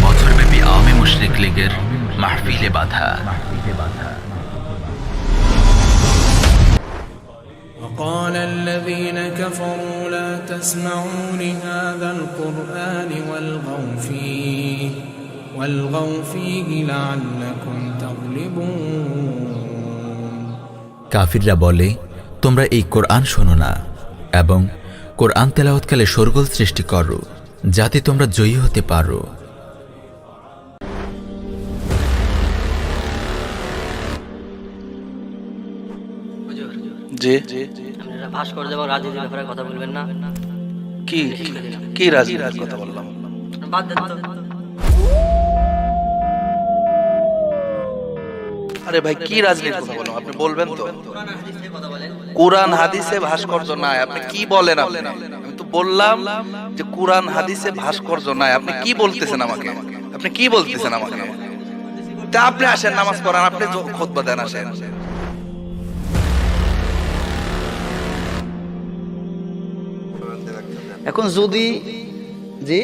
বছরব্যাপী আওয়ামী মুশরিক লীগের মাহফিলে বাধা। وقال الذين كفروا لا تسمعوا لهذا القرآن والغوا فيه لعلكم تغلبون। কাফিররা বলে, তোমরা এই কোরআন শোনো না এবং কোরআন তেলাওয়াতকালে শোরগোল সৃষ্টি করো যাতে তোমরা জয়ী হতে পারো। জি, আপনারা ভাস্কর্য এবং রাজনীতির ব্যাপারে কথা বলবেন না। কি কি রাজনীতির কথা বললাম? বাদ দেন তো। আরে ভাই, কি রাজনীতির কথা বললাম আপনি বলবেন তো? কোরআন হাদিসে ভাস্কর্য নাই, আপনি কি বলেন? আপনি, আমি তো বললাম যে কোরআন হাদিসে ভাস্কর্য নাই, আপনি কি বলতেছেন আমাকে? আপনি কি বলতেছেন আমাকে? তা আপনি আসেন নামাজ পড়ান, আপনি খুতবা দেন, আসেন। এখন যদি জি